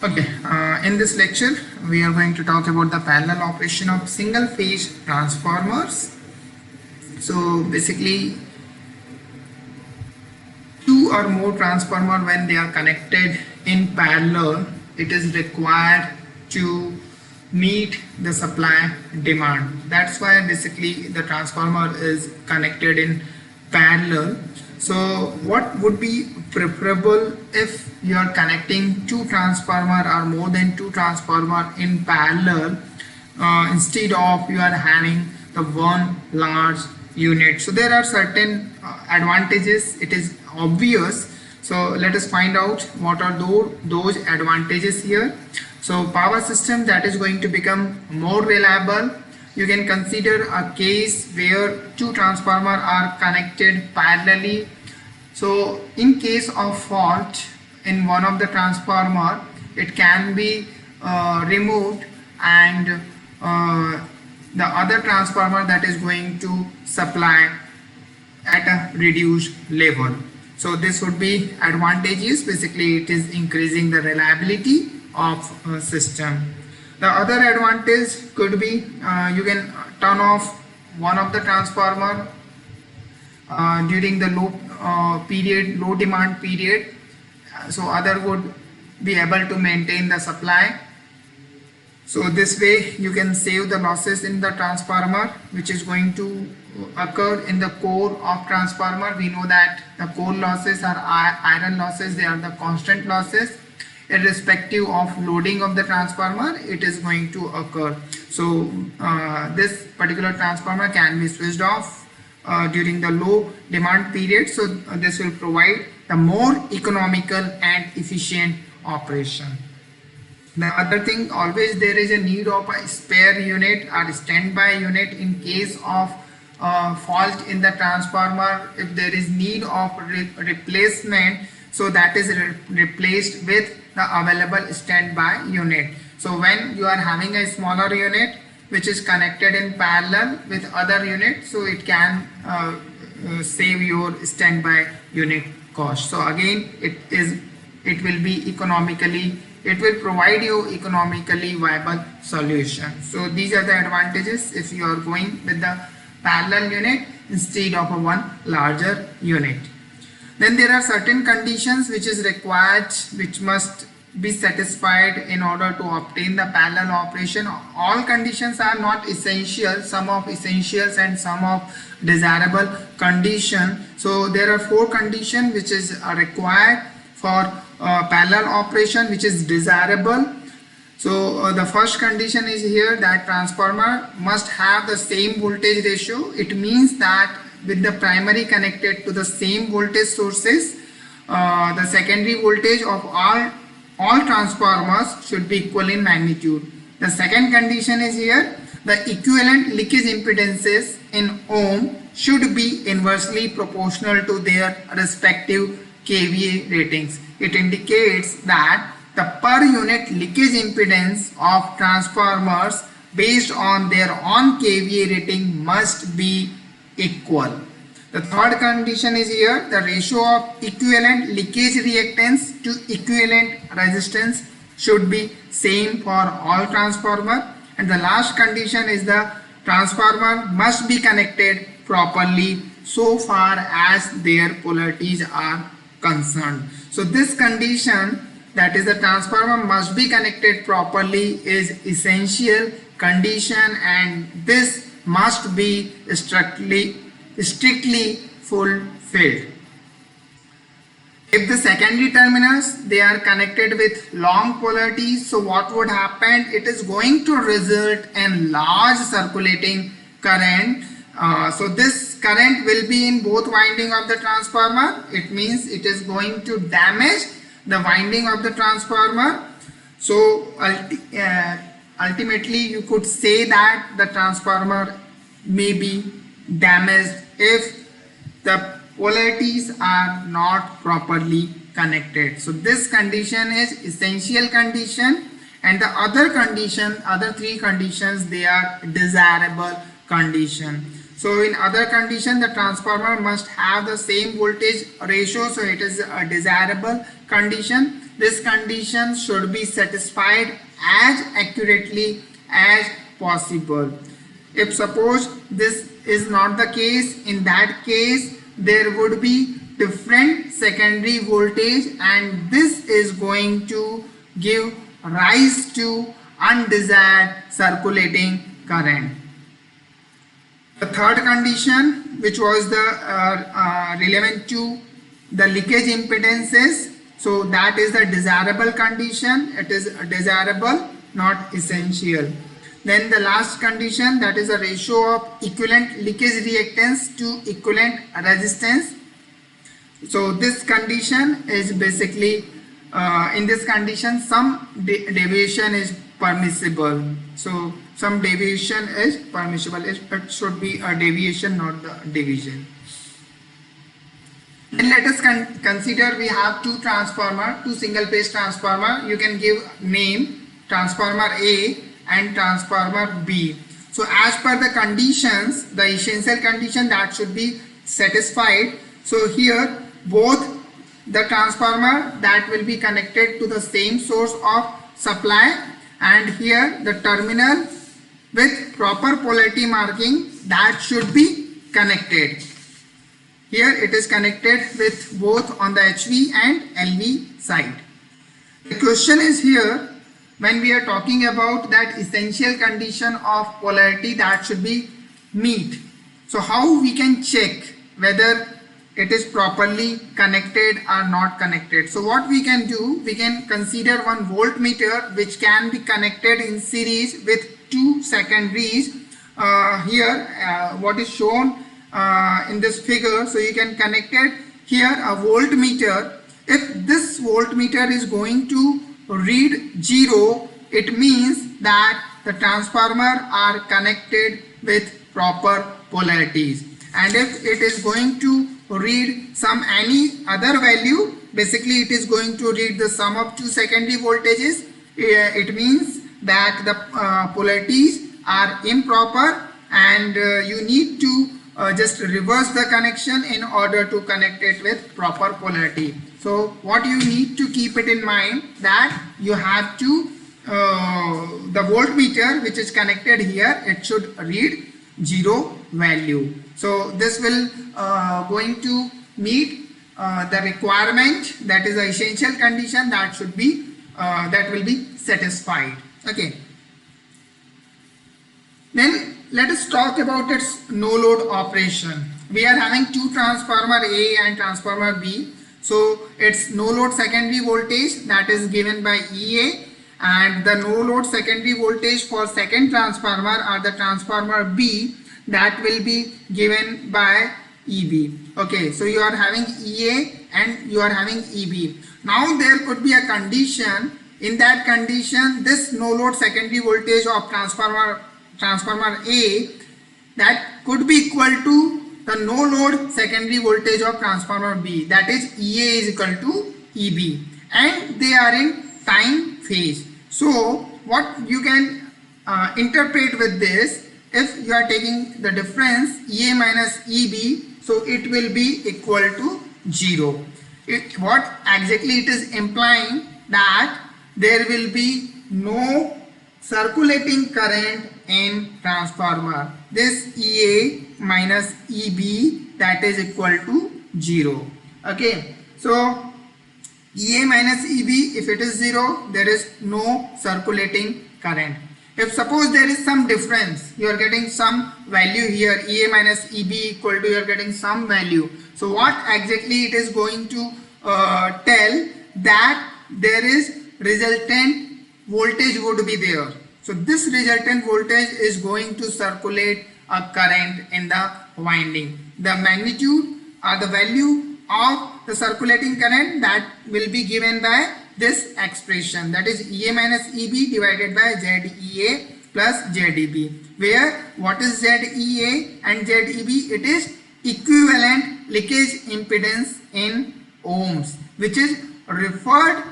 Okay, in this lecture, we are going to talk about the parallel operation of single phase transformers. So basically, two or more transformer when they are connected in parallel, it is required to meet the supply demand. That's why basically the transformer is connected in parallel. So what would be preferable if you are connecting two transformer or more than two transformer in parallel, instead of you are having the one large unit? So there are certain advantages. It is obvious. So let us find out what are those advantages here. So power system that is going to become more reliable. You can consider a case where two transformers are connected parallelly. So in case of fault in one of the transformer, it can be removed, and the other transformer that is going to supply at a reduced level. So this would be advantageous. Basically, it is increasing the reliability of system. The other advantage could be you can turn off one of the transformer during the low demand period, so other would be able to maintain the supply. So this way you can save the losses in the transformer, which is going to occur in the core of transformer. We know that the core losses are iron losses. They are the constant losses. Irrespective of loading of the transformer, it is going to occur. So this particular transformer can be switched off during the low demand period. So this will provide the more economical and efficient operation. The other thing, always there is a need of a spare unit or standby unit in case of fault in the transformer. If there is need of replacement, so that is replaced with the available standby unit. So when you are having a smaller unit which is connected in parallel with other unit, so it can save your standby unit cost. So again, it will be economically, it will provide you economically viable solution. So these are the advantages if you are going with the parallel unit instead of a one larger unit. Then there are certain conditions which is required, which must be satisfied in order to obtain the parallel operation. All conditions are not essential, some of essentials and some of desirable condition. So there are four conditions which is required for parallel operation, which is desirable. So the first condition is here that transformer must have the same voltage ratio. It means that with the primary connected to the same voltage sources, the secondary voltage of all transformers should be equal in magnitude. The second condition is here, the equivalent leakage impedances in ohm should be inversely proportional to their respective kVA ratings. It indicates that the per unit leakage impedance of transformers based on their own kVA rating must be equal. The third condition is here, the ratio of equivalent leakage reactance to equivalent resistance should be same for all transformer. And the last condition is the transformer must be connected properly so far as their polarities are concerned. So this condition, that is the transformer must be connected properly, is essential condition, and this must be strictly fulfilled. If the secondary terminals, they are connected with long polarities, so what would happen? It is going to result in large circulating current. So this current will be in both winding of the transformer. It means it is going to damage the winding of the transformer. So ultimately you could say that the transformer may be damaged if the polarities are not properly connected. So this condition is essential condition, and the other three conditions, they are desirable condition. So in other condition, the transformer must have the same voltage ratio, so it is a desirable condition. This condition should be satisfied as accurately as possible. If suppose this is not the case, in that case there would be different secondary voltage, and this is going to give rise to undesired circulating current. The third condition, which was the relevant to the leakage impedances, so that is the desirable condition. It is desirable, not essential. Then the last condition, that is a ratio of equivalent leakage reactance to equivalent resistance. So this condition is basically, in this condition some deviation is permissible. So some deviation is permissible. It should be a deviation, not the division. Then let us consider we have two transformer, two single phase transformer. You can give name transformer A and transformer B. So as per the conditions, the essential condition that should be satisfied. So here both the transformer that will be connected to the same source of supply, and here the terminal with proper polarity marking that should be connected. Here it is connected with both on the HV and LV side. The question is here, when we are talking about that essential condition of polarity that should be meet. So how we can check whether it is properly connected or not connected? So what we can do, we can consider one voltmeter which can be connected in series with two secondaries. What is shown in this figure, so you can connect it here a voltmeter. If this voltmeter is going to read 0, it means that the transformer are connected with proper polarities, and if it is going to read any other value, basically it is going to read the sum of two secondary voltages, it means that the polarities are improper, and you need to just reverse the connection in order to connect it with proper polarity. So what you need to keep it in mind, that you have to the voltmeter which is connected here, it should read 0 value. So this will going to meet the requirement, that is the essential condition that should be that will be satisfied. Okay. Then let us talk about its no load operation. We are having two transformer A and transformer B. So its no load secondary voltage that is given by EA, and the no load secondary voltage for second transformer or the transformer B, that will be given by EB. Okay, so you are having EA and you are having EB. Now there could be a condition. In that condition, this no load secondary voltage of transformer A, that could be equal to the no load secondary voltage of transformer B, that is EA is equal to EB, and they are in time phase. So what you can interpret with this, if you are taking the difference EA minus EB, so it will be equal to 0. What exactly it is implying, that there will be no circulating current in transformer. This EA minus EB, that is equal to 0. Okay, so EA minus EB, if it is 0, there is no circulating current. If suppose there is some difference, you are getting some value here, EA minus EB equal to, you are getting some value. So what exactly it is going to tell, that there is resultant voltage would be there. So this resultant voltage is going to circulate a current in the winding. The magnitude or the value of the circulating current, that will be given by this expression, that is EA minus EB divided by ZEA plus ZEB, where what is ZEA and ZEB? It is equivalent leakage impedance in ohms, which is referred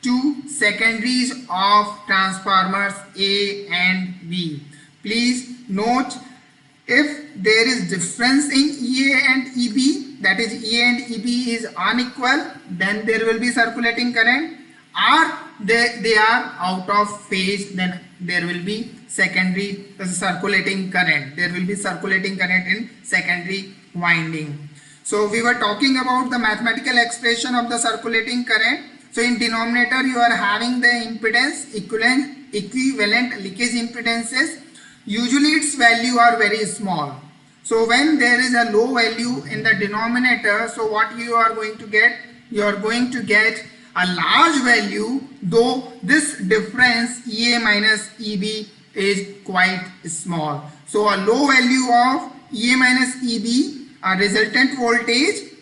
to secondaries of transformers A and B. Please note If there is difference in EA and EB, that is EA and EB is unequal, then there will be circulating current. Or they are out of phase, then there will be secondary circulating current. There will be circulating current in secondary winding. So we were talking about the mathematical expression of the circulating current. So in denominator you are having the impedance equivalent leakage impedances. Usually its value are very small. So when there is a low value in the denominator, so what you are going to get? You are going to get a large value, though this difference EA minus EB is quite small. So a low value of EA minus EB, a resultant voltage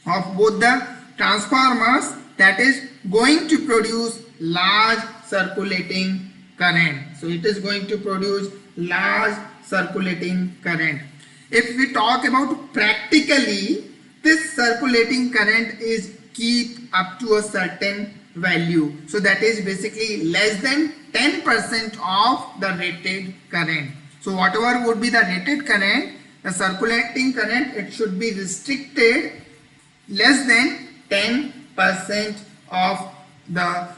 of both the transformers, that is going to produce large circulating current. So it is going to produce large circulating current. If we talk about practically, this circulating current is keep up to a certain value. So that is basically less than 10% of the rated current. So whatever would be the rated current, the circulating current, it should be restricted less than 10% of the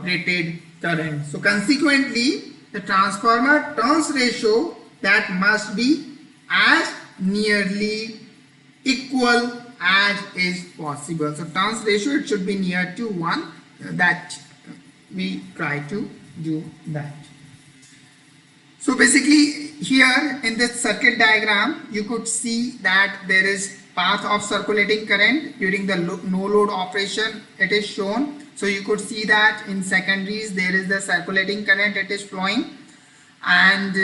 rated current. So consequently, the transformer turns ratio that must be as nearly equal as is possible. So turns ratio, it should be near to 1. That we try to do that. So basically here in this circuit diagram, you could see that there is path of circulating current during the no load operation. It is shown. So you could see that in secondaries there is the circulating current, it is flowing, and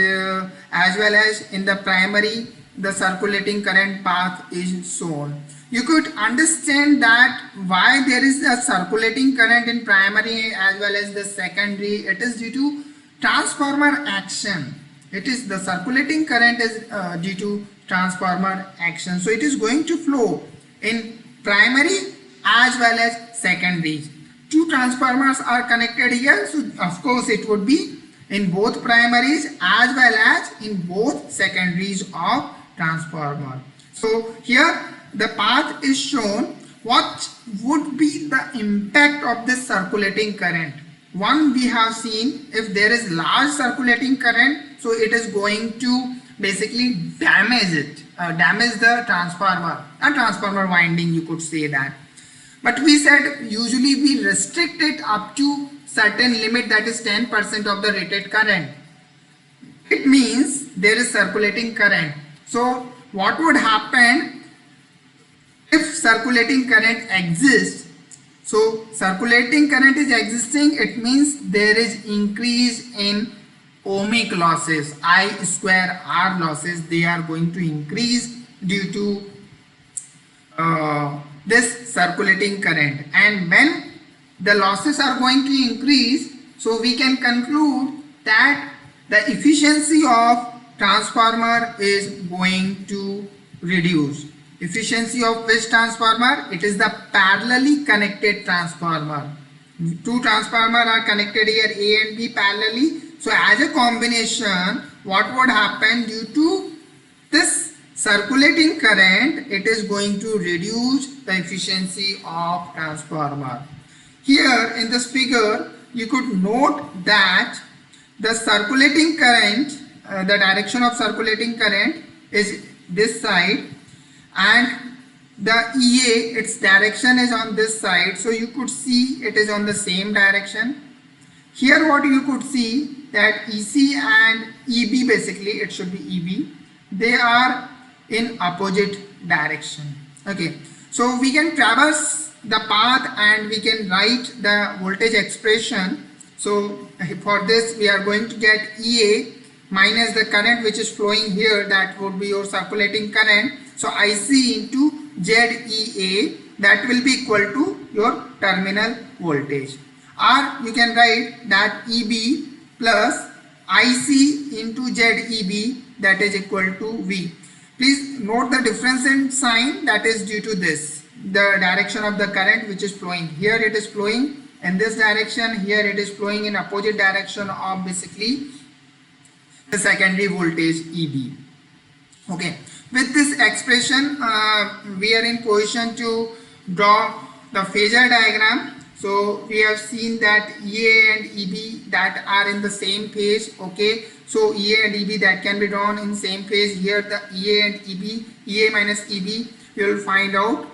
as well as in the primary the circulating current path is shown. You could understand that why there is a circulating current in primary as well as the secondary. It is due to transformer action. It is the circulating current is due to transformer action. So it is going to flow in primary as well as secondary. Two transformers are connected here, so of course it would be in both primaries as well as in both secondaries of transformer. So here the path is shown. What would be the impact of this circulating current? One, we have seen if there is large circulating current, so it is going to basically damage it, damage the transformer, a transformer winding, you could say that. But we said usually we restrict it up to certain limit, that is 10% of the rated current. It means there is circulating current. So what would happen if circulating current exists? So circulating current is existing, it means there is increase in ohmic losses, I square R losses. They are going to increase due to this circulating current, and when the losses are going to increase, so we can conclude that the efficiency of transformer is going to reduce. Efficiency of which transformer? It is the parallelly connected transformer. Two transformers are connected here, A and B, parallelly. So as a combination, what would happen due to this circulating current? It is going to reduce the efficiency of transformer. Here in this figure, you could note that the circulating current, the direction of circulating current is this side, and the EA, its direction is on this side. So you could see it is on the same direction. Here what you could see that EC and EB, basically it should be EB, they are in opposite direction. Okay, so we can traverse the path and we can write the voltage expression. So for this we are going to get EA minus the current which is flowing here, that would be your circulating current. So IC into ZEA, that will be equal to your terminal voltage. Or you can write that EB plus IC into ZEB, that is equal to V. Please note the difference in sign, that is due to this, the direction of the current which is flowing. Here it is flowing in this direction, here it is flowing in opposite direction of basically the secondary voltage EB. Okay, with this expression we are in position to draw the phasor diagram. So we have seen that EA and EB that are in the same phase. Okay, so EA and EB that can be drawn in same phase. Here the EA and EB, EA minus EB, you will find out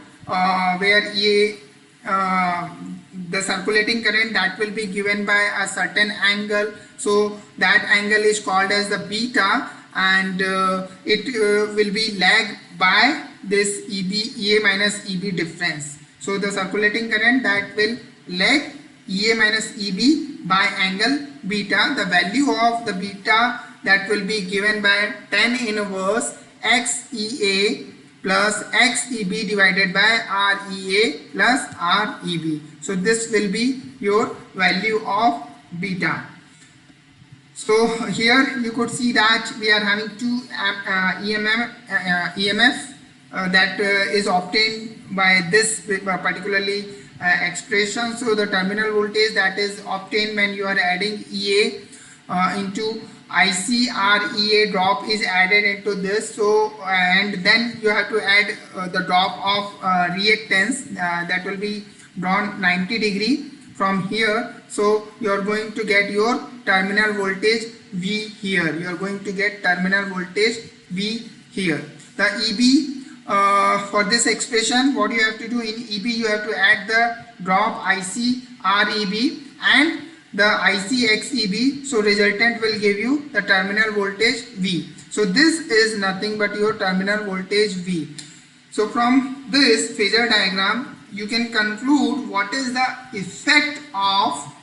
where EA, the circulating current that will be given by a certain angle. So that angle is called as the beta, and it will be lagged by this EA minus EB difference. So the circulating current that will lag EA minus EB by angle beta. The value of the beta that will be given by tan inverse XEA plus XEB divided by REA plus REB. So this will be your value of beta. So here you could see that we are having two EMF that is obtained by this particularly expression. So the terminal voltage that is obtained when you are adding EA into ICREA drop is added into this. So and then you have to add the drop of reactance that will be drawn 90 degree from here. So you are going to get your terminal voltage V here. You are going to get terminal voltage V here. The EB for this expression, what you have to do in EB, you have to add the drop ICREB and the ICXEB. So resultant will give you the terminal voltage V. So this is nothing but your terminal voltage V. So from this phasor diagram you can conclude what is the effect of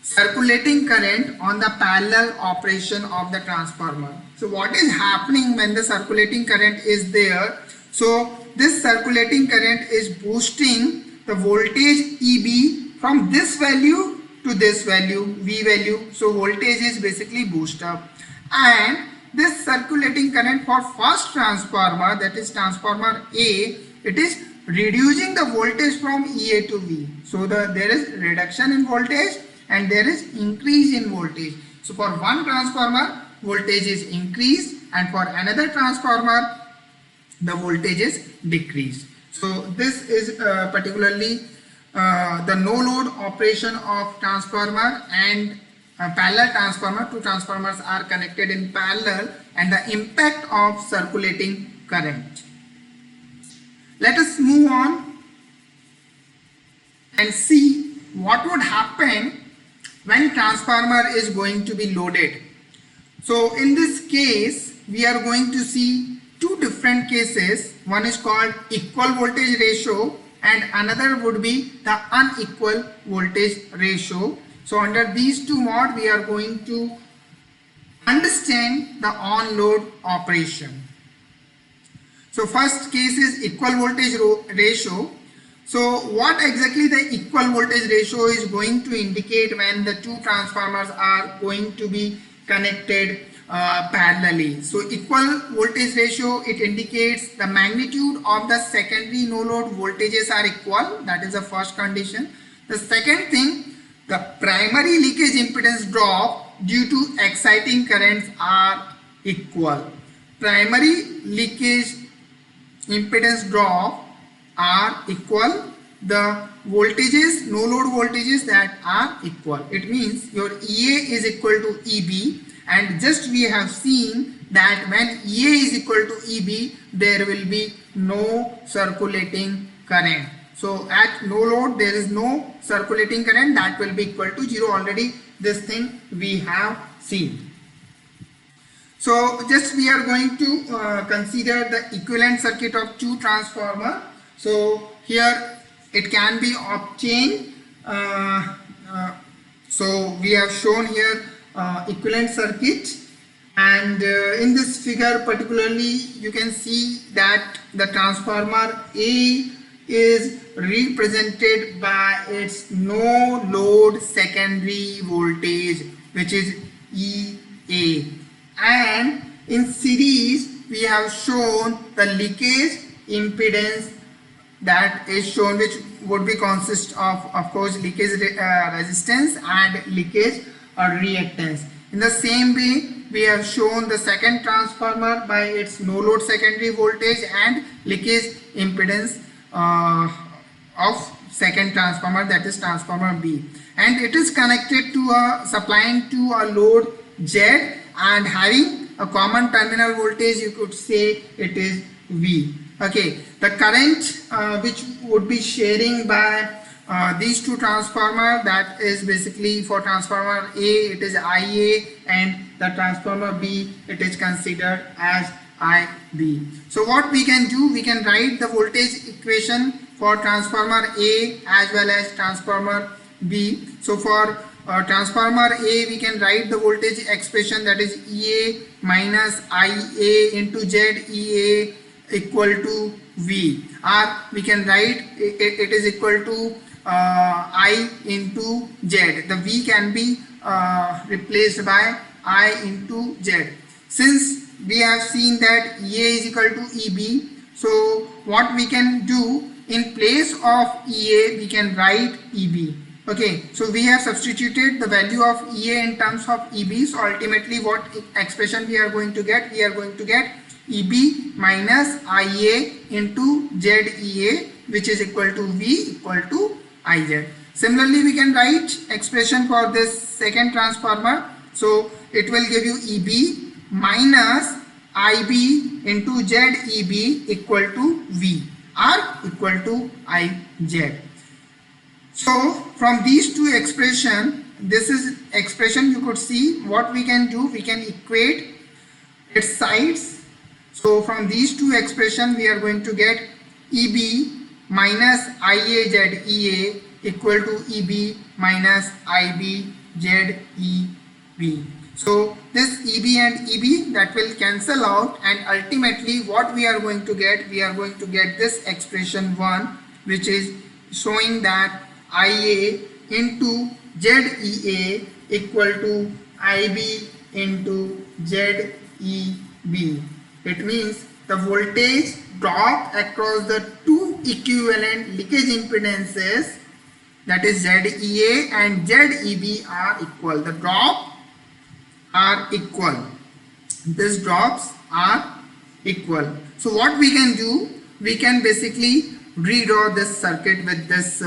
circulating current on the parallel operation of the transformer. So what is happening when the circulating current is there? So this circulating current is boosting the voltage EB from this value to this value, V value. So voltage is basically boost up, and this circulating current for first transformer, that is transformer A, it is reducing the voltage from EA to V. So there is reduction in voltage and there is increase in voltage. So for one transformer voltage is increased, and for another transformer the voltage is decreased. So this is particularly the no load operation of transformer and parallel transformer. Two transformers are connected in parallel, and the impact of circulating current. Let us move on and see what would happen when transformer is going to be loaded. So in this case we are going to see two different cases. One is called equal voltage ratio and another would be the unequal voltage ratio. So under these two modes we are going to understand the on-load operation. So first case is equal voltage ratio. So what exactly the equal voltage ratio is going to indicate when the two transformers are going to be connected parallelly. So equal voltage ratio, it indicates the magnitude of the secondary no load voltages are equal. That is the first condition. The second thing, the primary leakage impedance drop due to exciting currents are equal. Primary leakage impedance drop are equal. The voltages, no load voltages, that are equal. It means your EA is equal to EB, and just we have seen that when EA is equal to EB there will be no circulating current. So at no load there is no circulating current, that will be equal to 0. Already this thing we have seen. So just we are going to consider the equivalent circuit of two transformer. So here it can be obtained. So we have shown here equivalent circuit, and in this figure particularly you can see that the transformer A is represented by its no load secondary voltage, which is EA, and in series we have shown the leakage impedance that is shown, which would be consist of course leakage resistance and leakage reactance. In the same way we have shown the second transformer by its no load secondary voltage and leakage impedance of second transformer, that is transformer B, and it is connected to a supplying to a load Z and having a common terminal voltage. You could say it is V. Okay, the current which would be sharing by these two transformer, that is basically for transformer A it is IA, and the transformer B it is considered as IB. So what we can do, we can write the voltage equation for transformer A as well as transformer B. So for transformer A we can write the voltage expression, that is EA minus IA into Z, EA equal to V, or we can write it is equal to I into Z. The V can be replaced by I into Z. Since we have seen that EA is equal to EB, so what we can do, in place of EA we can write EB. Okay, so we have substituted the value of EA in terms of EB. So ultimately what expression we are going to get? We are going to get EB minus IA into ZEA, which is equal to V equal to IZ. Similarly, we can write expression for this second transformer. So it will give you EB minus IB into ZEB equal to V, or equal to IZ. So from these two expression, this is expression, you could see what we can do, we can equate its sides. So from these two expression we are going to get EB minus IAZEA equal to EB minus IBZEB. So this EB and EB that will cancel out, and ultimately what we are going to get, we are going to get this expression 1, which is showing that IA into ZEA equal to IB into ZEB. It means the voltage drop across the two equivalent leakage impedances, that is ZEA and ZEB, are equal. The drop are equal. These drops are equal. So what we can do, we can basically redraw this circuit with this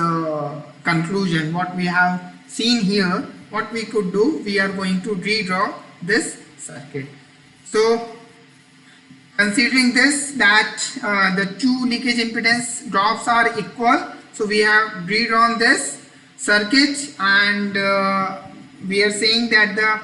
conclusion. What we have seen here, what we could do, we are going to redraw this circuit. So considering this, that the two leakage impedance drops are equal, so we have redrawn this circuit, and we are saying that the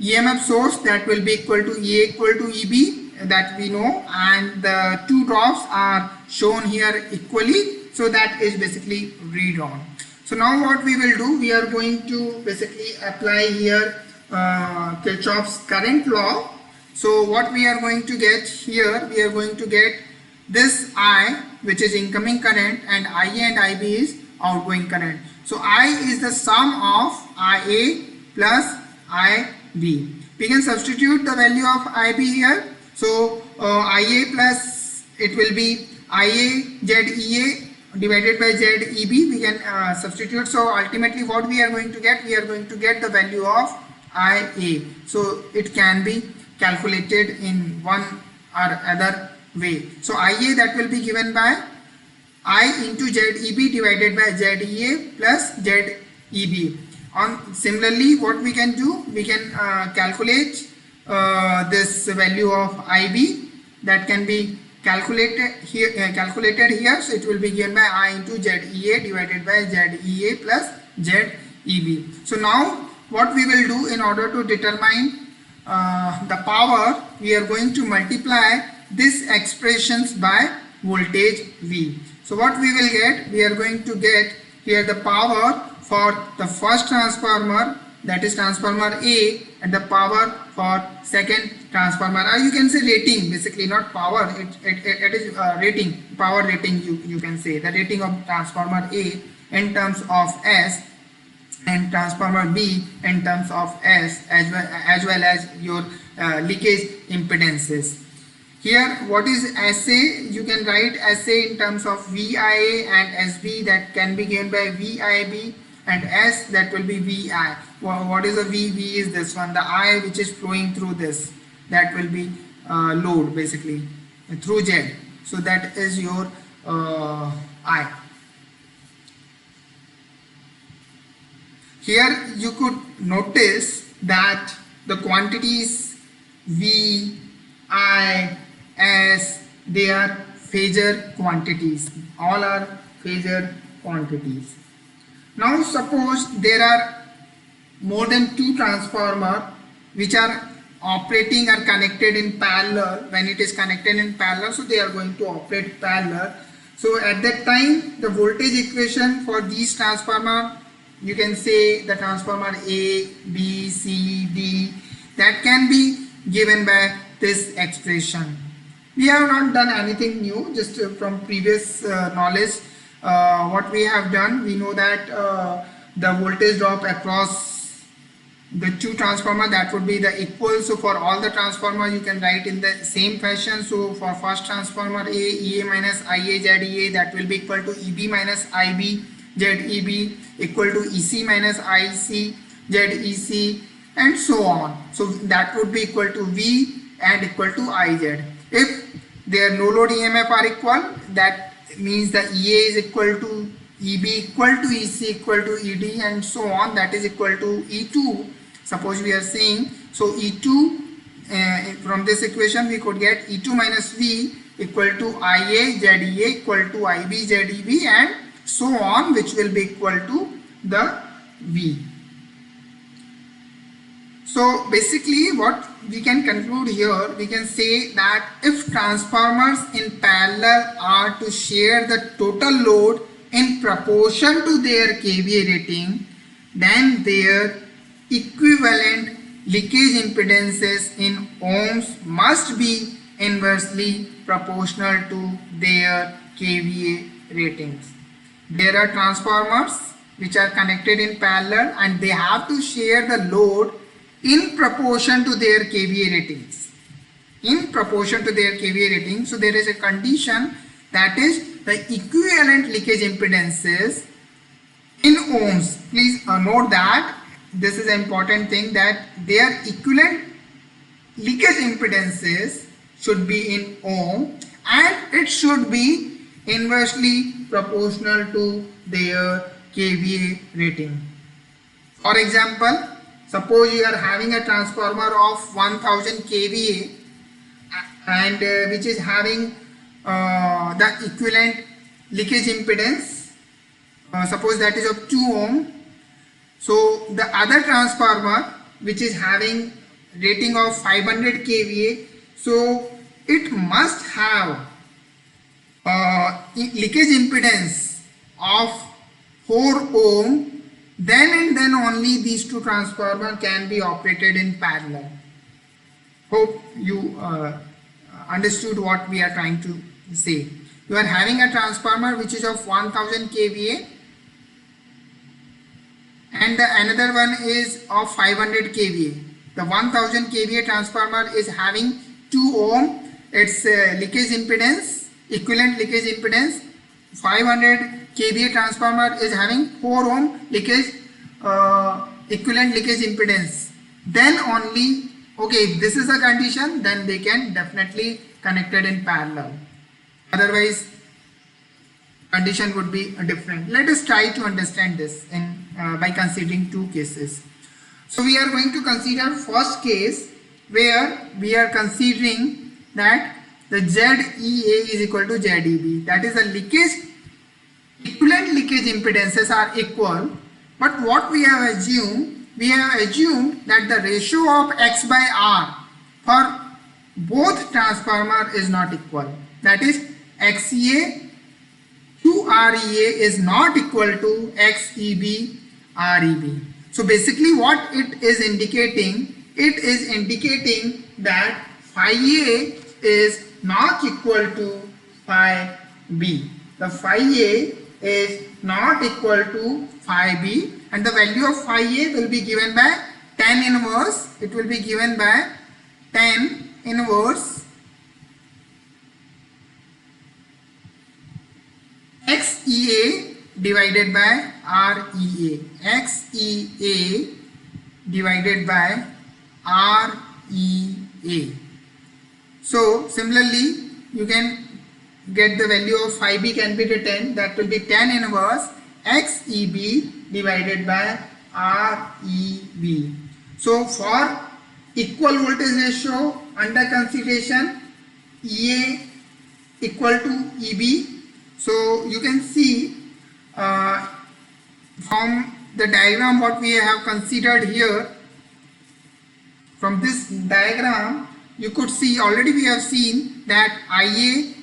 EMF source that will be equal to EA equal to EB, that we know, and the two drops are shown here equally, so that is basically redrawn. So now what we will do, we are going to basically apply here Kirchhoff's current law. So what we are going to get here, we are going to get this I, which is incoming current, and IA and IB is outgoing current. So I is the sum of IA plus IB. We can substitute the value of IB here. So IA plus, it will be IA ZEA divided by ZEB. We can substitute. So ultimately what we are going to get, we are going to get the value of IA. So it can be calculated in one or other way. So IA, that will be given by I into ZEB divided by ZEA plus ZEB. Similarly, what we can do, we can calculate this value of IB, that can be calculated here. So it will be given by I into ZEA divided by ZEA plus ZEB. So now what we will do, in order to determine the power, we are going to multiply these expressions by voltage V. So what we will get, we are going to get here the power for the first transformer, that is transformer A, and the power for second transformer, or you can say rating, basically not power, it is rating, power rating, you can say the rating of transformer A in terms of S, and transformer B in terms of S, as well as your leakage impedances. Here what is SA? You can write SA in terms of VIA and SB, that can be given by VIB and S, that will be VI. What is a V? V is this one, the I which is flowing through this, that will be load basically through Z. So that is your I. Here you could notice that the quantities V, I, S, they are phasor quantities. All are phasor quantities. Now suppose there are more than two transformers which are operating or connected in parallel. When it is connected in parallel, so they are going to operate parallel. So at that time, the voltage equation for these transformer, you can say the transformer A, B, C, D, that can be given by this expression. We have not done anything new, just from previous knowledge. What we have done, we know that the voltage drop across the two transformer, that would be the equal. So for all the transformer you can write in the same fashion. So for first transformer A, EA minus IA ZEA, that will be equal to EB minus IB ZEB, equal to EC minus IC ZEC, and so on. So that would be equal to V and equal to IZ. If their no load EMF are equal, that means the EA is equal to EB equal to EC equal to ED, and so on, that is equal to E2. Suppose we are saying, so E2, from this equation we could get E2 minus V equal to IA ZEA equal to IB ZEB, and so on, which will be equal to the V. So basically what we can conclude here, we can say that if transformers in parallel are to share the total load in proportion to their kVA rating, then their equivalent leakage impedances in ohms must be inversely proportional to their kVA ratings. There are transformers which are connected in parallel and they have to share the load in proportion to their kVA ratings. In proportion to their kVA rating. So there is a condition, that is the equivalent leakage impedances in ohms. Please note that this is an important thing, that their equivalent leakage impedances should be in ohm and it should be inversely proportional to their kVA rating. For example, suppose you are having a transformer of 1000 kVA and which is having the equivalent leakage impedance, suppose that is of 2 ohm. So the other transformer which is having rating of 500 kVA, so it must have leakage impedance of 4 ohm, then and then only these two transformers can be operated in parallel. Hope you understood what we are trying to say. You are having a transformer which is of 1000 kVA and the another one is of 500 kVA. The 1000 kVA transformer is having 2 ohm, its leakage impedance, equivalent leakage impedance. 500 kVA transformer is having 4 ohm leakage, equivalent leakage impedance. Then only, okay, if this is a condition, then they can definitely connected in parallel. Otherwise, condition would be different. Let us try to understand this in by considering two cases. So we are going to consider first case where we are considering that the ZEA is equal to ZEB. That is the leakage, equivalent leakage impedances are equal. But what we have assumed that the ratio of X by R for both transformer is not equal. That is XEA to REA is not equal to XEB REB. So basically what it is indicating, that phi A is not equal to phi B. The phi A is not equal to phi B, and the value of phi A will be given by tan inverse. It will be given by tan inverse XEA divided by REA, XEA divided by REA. So similarly, you can get the value of phi b can be written, that will be tan inverse XEB divided by REB. So for equal voltage ratio under consideration, EA equal to EB. So you can see from the diagram what we have considered here, from this diagram you could see, already we have seen that IA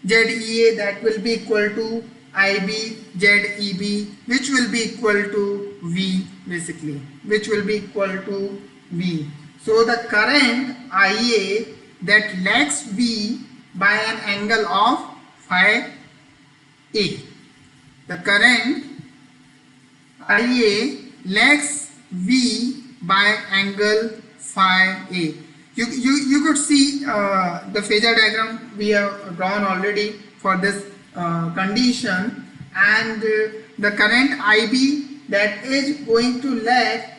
ZEA that will be equal to IB ZEB, which will be equal to V, basically, which will be equal to V. So the current IA that lags V by an angle of phi A. The current IA lags V by angle phi A. You could see the phasor diagram we have drawn already for this condition, and the current IB that is going to lag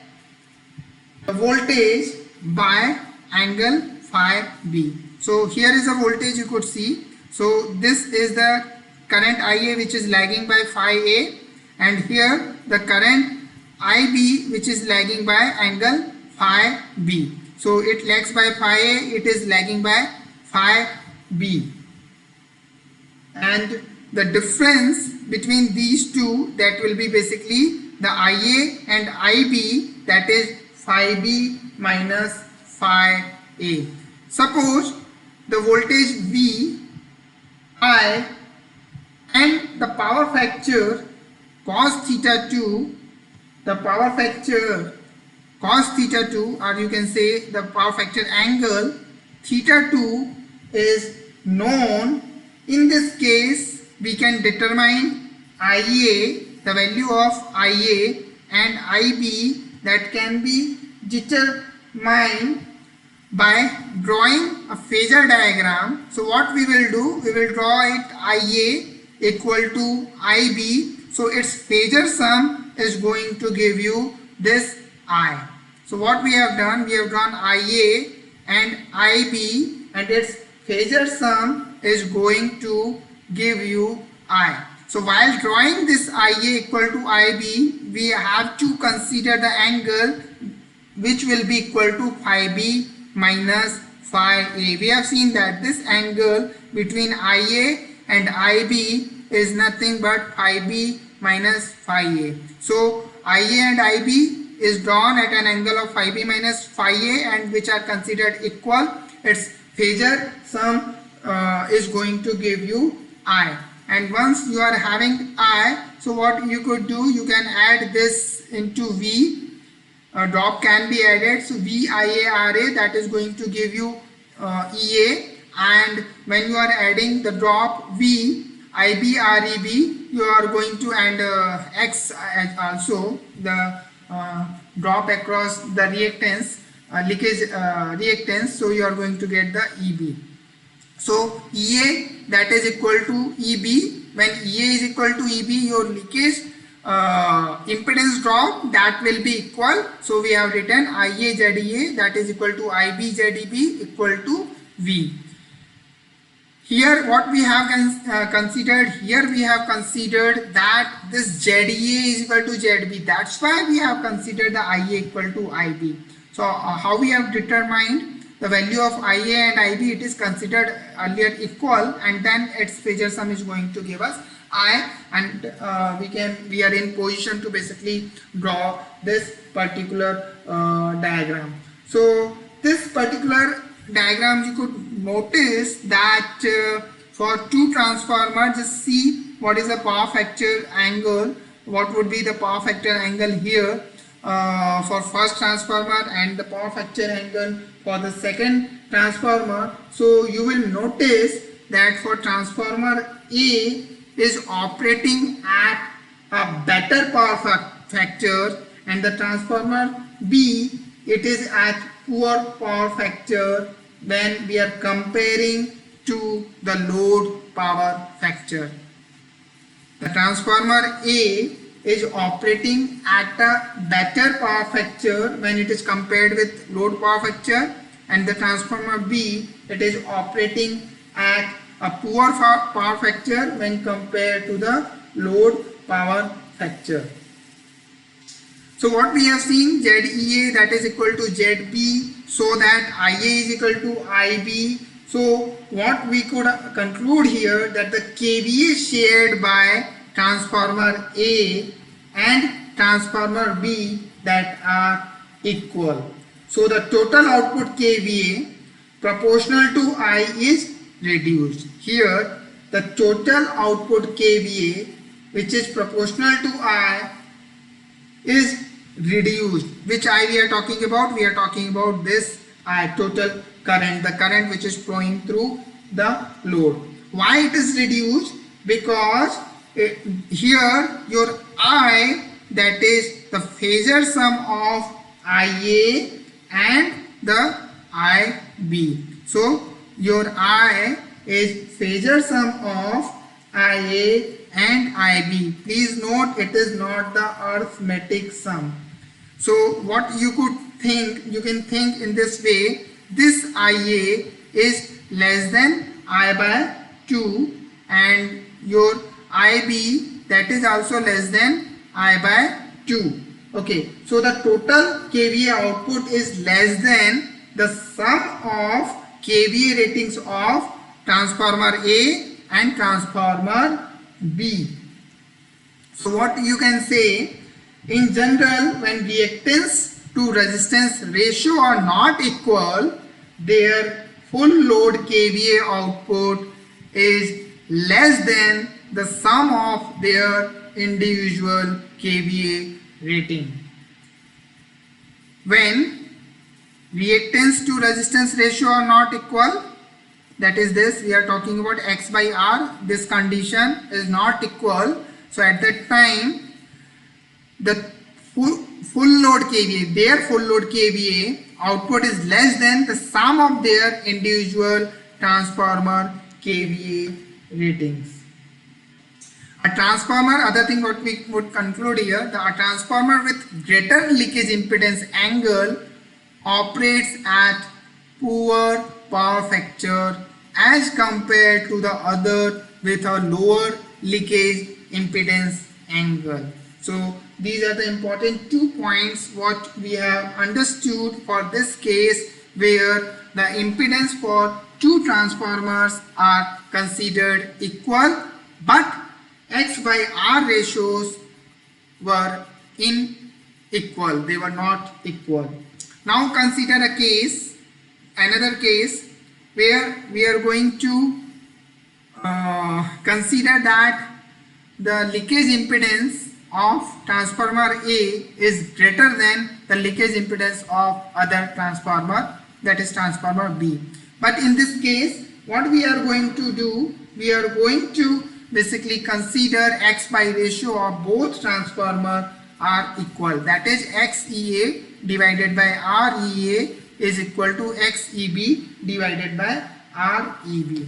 the voltage by angle phi B. So here is a voltage you could see. So this is the current IA which is lagging by phi A, and here the current IB which is lagging by angle phi B. So it lags by phi A, it is lagging by phi B. And the difference between these two, that will be basically the IA and IB, that is phi B minus phi A. Suppose the voltage V I and the power factor cos theta 2, the power factor cos theta 2, or you can say the power factor angle theta 2 is known. In this case we can determine IA, the value of IA, and IB that can be determined by drawing a phasor diagram. So what we will do, we will draw it IA equal to IB. So its phasor sum is going to give you this I. So what we have done, we have drawn IA and IB, and its phasor sum is going to give you I. So while drawing this IA equal to IB, we have to consider the angle which will be equal to phi B minus phi A. We have seen that this angle between IA and IB is nothing but phi B minus phi A. So IA and IB is drawn at an angle of phi B minus phi A, and which are considered equal. Its phasor sum is going to give you I. And once you are having I, so what you could do, you can add this into V. A drop can be added, so VIA-RA, that is going to give you EA, and when you are adding the drop V IB-REB, you are going to add X also, the drop across the reactance, leakage reactance, so you are going to get the EB. So EA that is equal to EB. When EA is equal to EB, your leakage impedance drop that will be equal. So we have written IA ZEA that is equal to IB ZEB equal to V. Here what we have considered, here we have considered that this ZEA is equal to ZB. That's why we have considered the IA equal to IB. So how we have determined the value of IA and IB, it is considered earlier equal, and then its phasor sum is going to give us I, and we are in position to basically draw this particular diagram. So this particular diagram, you could notice that for two transformers, just see what is the power factor angle, what would be the power factor angle here for first transformer, and the power factor angle for the second transformer. So you will notice that for transformer A is operating at a better power factor, and the transformer B, it is at poor power factor when we are comparing to the load power factor. The transformer A is operating at a better power factor when it is compared with load power factor, and the transformer B, it is operating at a poor power factor when compared to the load power factor. So what we have seen, ZEA that is equal to ZB, so that IA is equal to IB. So what we could conclude here, that the KVA shared by transformer A and transformer B that are equal. So the total output KVA proportional to I is reduced. Here the total output KVA which is proportional to I is reduced. Which I we are talking about? We are talking about this I, total current, the current which is flowing through the load. Why it is reduced? Because here your I, that is the phasor sum of IA and the IB. So your I is phasor sum of IA and IB. Please note, it is not the arithmetic sum. So what you could think, you can think in this way, this IA is less than I by 2 and your IB that is also less than I by 2. Okay, so the total KVA output is less than the sum of KVA ratings of transformer A and transformer B. So what you can say, in general, when reactance to resistance ratio are not equal, their full load KVA output is less than the sum of their individual KVA rating. When reactance to resistance ratio are not equal, that is this, we are talking about X by R, this condition is not equal. So at that time, the full load KVA, their full load KVA output is less than the sum of their individual transformer KVA ratings. A transformer, other thing what we would conclude here, a transformer with greater leakage impedance angle operates at poor power factor as compared to the other with a lower leakage impedance angle. So these are the important 2 points what we have understood for this case, where the impedance for 2 transformers are considered equal, but X by R ratios were unequal, they were not equal. Now consider a case, another case where we are going to consider that the leakage impedance of transformer A is greater than the leakage impedance of other transformer, that is transformer B. But in this case, what we are going to do, we are going to basically consider X by ratio of both transformer are equal, that is XEA divided by REA is equal to XEB divided by REB.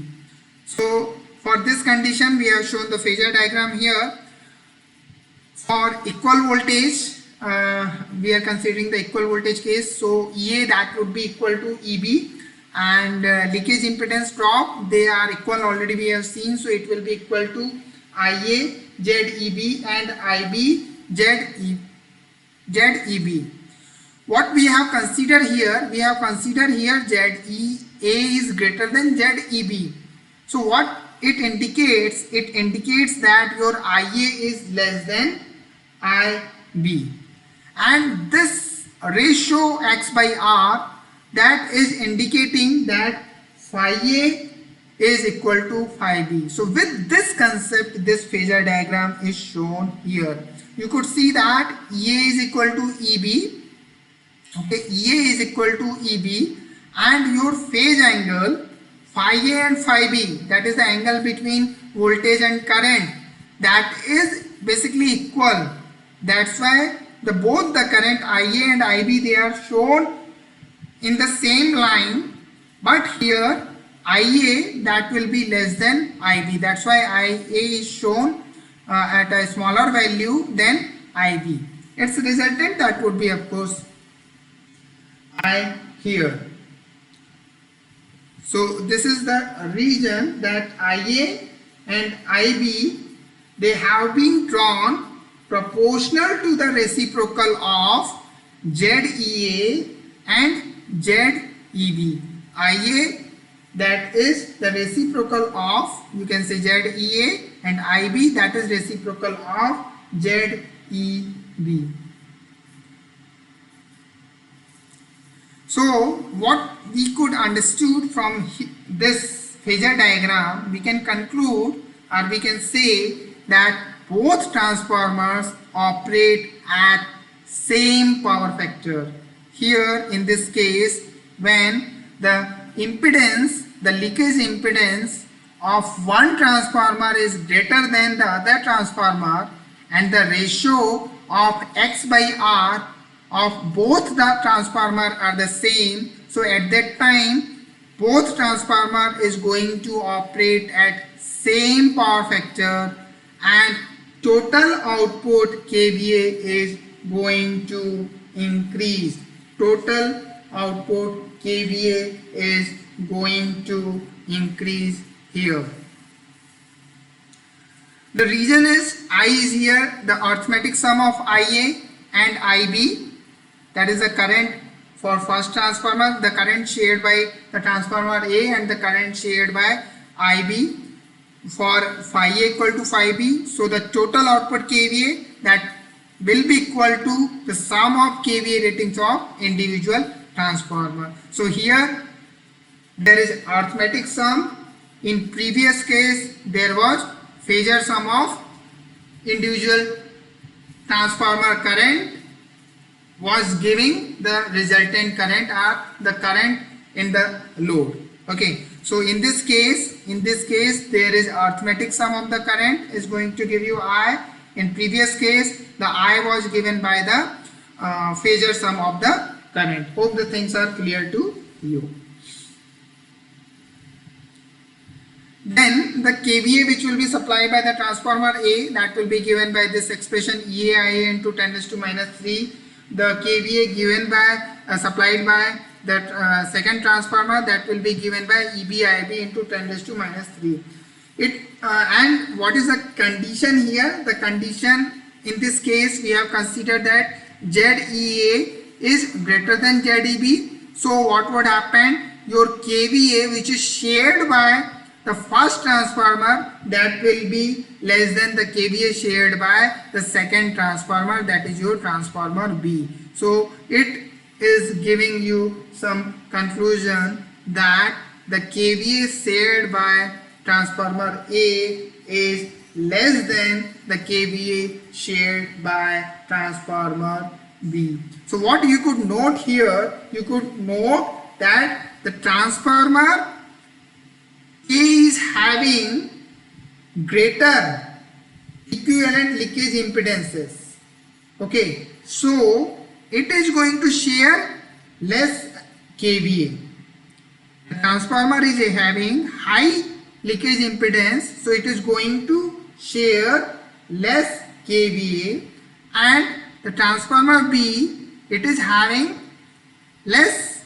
So for this condition, we have shown the phasor diagram here. For equal voltage, we are considering the equal voltage case. So EA that would be equal to EB, and leakage impedance drop, they are equal already we have seen. So it will be equal to IA ZEB and IB ZEB. What we have considered here, we have considered here ZEA is greater than ZEB. So what it indicates? It indicates that your IA is less than IB, and this ratio X by R, that is indicating that phi A is equal to phi B. So with this concept, this phasor diagram is shown here. You could see that EA is equal to EB. Okay, EA is equal to EB, and your phase angle phi A and phi B, that is the angle between voltage and current, that is basically equal. That's why both the current IA and IB, they are shown in the same line, but here IA that will be less than IB. That's why IA is shown at a smaller value than IB. Its resultant, that would be of course I here. So this is the region that IA and IB, they have been drawn proportional to the reciprocal of ZEA and ZEB. IA, that is the reciprocal of, you can say ZEA, and IB, that is reciprocal of ZEB. So what we could understood from this phasor diagram, we can conclude or we can say that both transformers operate at same power factor. Here in this case, when the impedance, the leakage impedance of one transformer is greater than the other transformer and the ratio of X by R of both the transformer are the same, so at that time both transformer is going to operate at same power factor and total output kVA is going to increase. Total output kVA is going to increase here. The reason is I is here the arithmetic sum of IA and IB, that is the current for first transformer, the current shared by the transformer A and the current shared by IB for phi A equal to phi B. So the total output kVA, that will be equal to the sum of kVA ratings of individual transformer. So here there is arithmetic sum. In previous case there was phasor sum of individual transformer current was giving the resultant current or the current in the load. Okay, so in this case there is arithmetic sum of the current is going to give you I. In previous case the I was given by the phasor sum of the current. Hope the things are clear to you. Then the kVA which will be supplied by the transformer A, that will be given by this expression EAIA into 10 raised to minus 3. The kVA given by supplied by that second transformer, that will be given by EBIB into 10 raised to minus 3. And what is the condition here? The condition in this case we have considered that ZEA is greater than ZEB. So what would happen? Your kVA which is shared by the first transformer, that will be less than the kVA shared by the second transformer, that is your transformer B. So it is giving you some conclusion that the kVA shared by transformer A is less than the kVA shared by transformer B. So what you could note here, you could note that the transformer A is having greater equivalent leakage impedances. Okay, so it is going to share less kVA. The transformer is having high leakage impedance, so it is going to share less kVA, and the transformer B, it is having less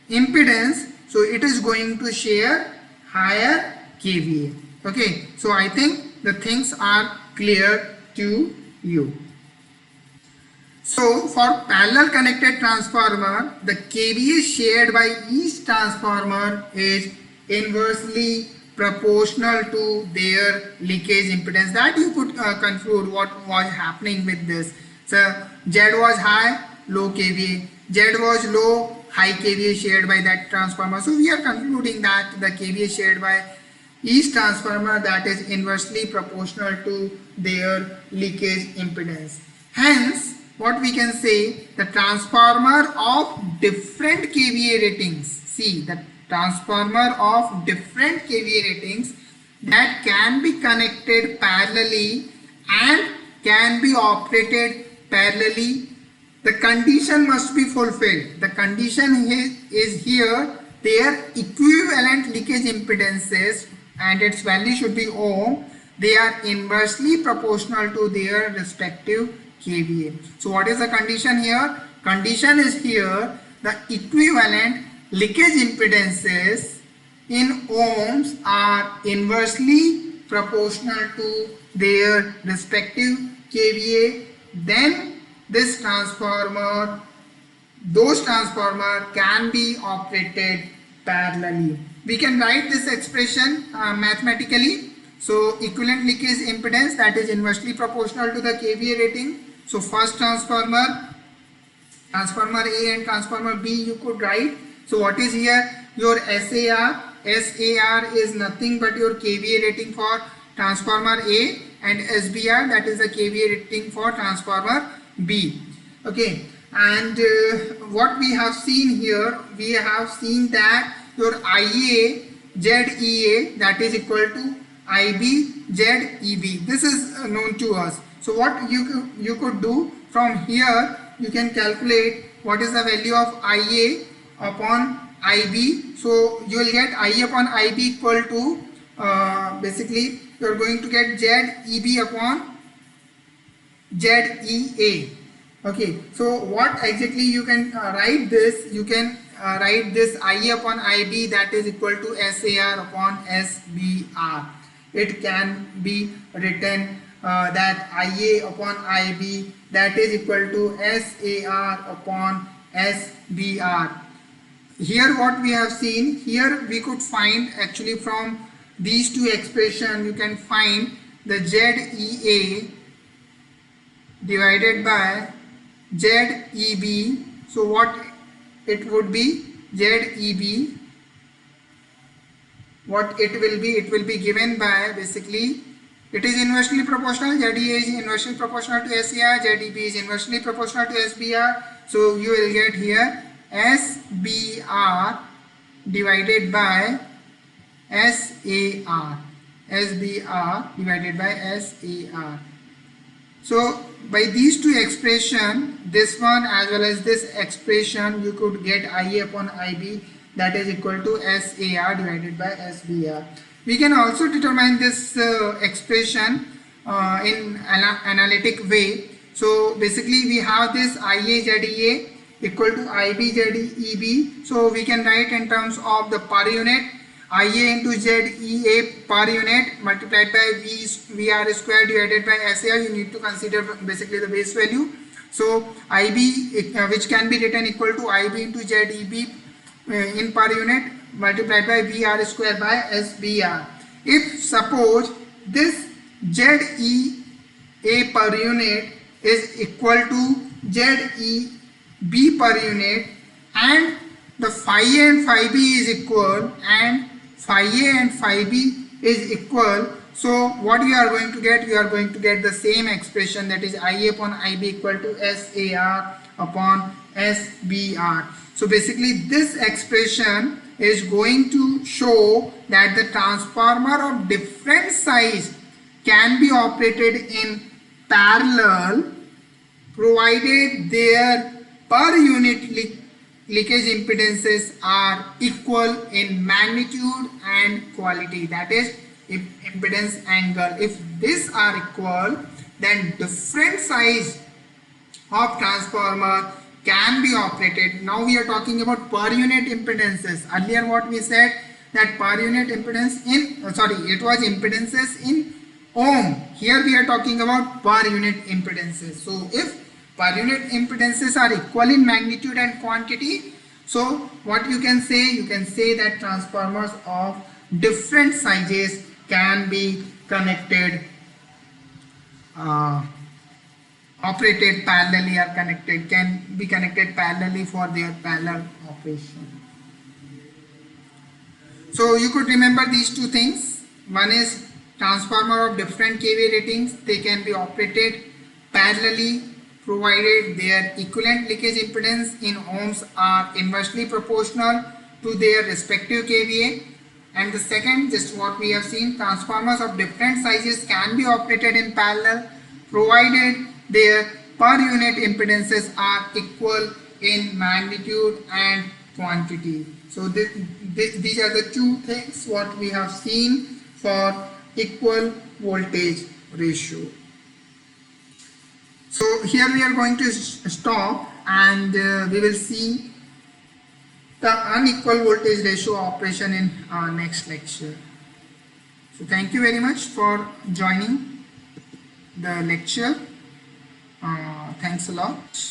impedance, so it is going to share higher kVA. Okay, so I think the things are clear to you. So for parallel connected transformer, the kVA shared by each transformer is inversely proportional to their leakage impedance. That you could conclude what was happening with this. So Z was high, low kVA. Z was low, high kVA shared by that transformer. So we are concluding that the kVA shared by each transformer, that is inversely proportional to their leakage impedance. Hence, what we can say, the transformer of different kVA ratings, see the transformer of different kVA ratings that can be connected parallelly and can be operated parallelly, the condition must be fulfilled. The condition is here, their equivalent leakage impedances and its value should be ohm. they are inversely proportional to their respective kVA. So what is the condition here? Condition is here the equivalent leakage impedances in ohms are inversely proportional to their respective kVA. Then this transformer, those transformer can be operated parallelly. We can write this expression mathematically. So equivalent leakage impedance, that is inversely proportional to the kVA rating. So first transformer A and transformer B you could write. So what is here? Your SAR. SAR is nothing but your kVA rating for transformer A, and SBR, that is the kVA rating for transformer B. Okay, and what we have seen here, we have seen that your IA ZEA, that is equal to IB ZEB. This is known to us. So what you could do from here, you can calculate what is the value of IA upon IB. So you will get IA upon IB equal to basically you are going to get ZEB upon ZEA. Okay, so what exactly you can write this? You can write this IA upon IB, that is equal to SAR upon SBR. It can be written that IA upon IB, that is equal to SAR upon SBR. Here what we have seen, here we could find actually from these two expressions, you can find the ZEA divided by ZEB. So what it would be? ZEB, what it will be? It will be given by, basically it is inversely proportional. ZEA is inversely proportional to SAR, ZEB is inversely proportional to SBR. So you will get here SBR divided by SAR. SBR divided by SAR. So by these two expression, this one as well as this expression, you could get IA upon IB, that is equal to SAR divided by SBR. We can also determine this expression in analytic way. So basically we have this IA ZEA equal to IB ZEB. So we can write in terms of the per unit, IA into ZEA per unit multiplied by VR square divided by SAR. You need to consider basically the base value. So IB, which can be written equal to IB into ZEB in per unit multiplied by VR square by SBR. If suppose this ZEA per unit is equal to ZEB per unit, and the phi A and phi B is equal, and phi A and phi B is equal, so what we are going to get? We are going to get the same expression, that is IA upon IB equal to SAR upon SBR. So basically this expression is going to show that the transformer of different size can be operated in parallel provided their per unit leakage impedances are equal in magnitude and quality, that is impedance angle. If these are equal, then different size of transformer can be operated. Now we are talking about per unit impedances. Earlier what we said, that per unit impedance in it was impedances in ohm. Here we are talking about per unit impedances. So if per unit impedances are equal in magnitude and quantity, so what you can say? You can say that transformers of different sizes can be connected, operated parallelly, or can be connected parallelly for their parallel operation. So you could remember these two things. One is transformer of different kVA ratings, they can be operated parallelly provided their equivalent leakage impedance in ohms are inversely proportional to their respective kVA. And the second, just what we have seen, transformers of different sizes can be operated in parallel provided their per unit impedances are equal in magnitude and quantity. So these are the two things what we have seen for equal voltage ratio. So here we are going to stop, and we will see the unequal voltage ratio operation in our next lecture. So thank you very much for joining the lecture. Thanks a lot.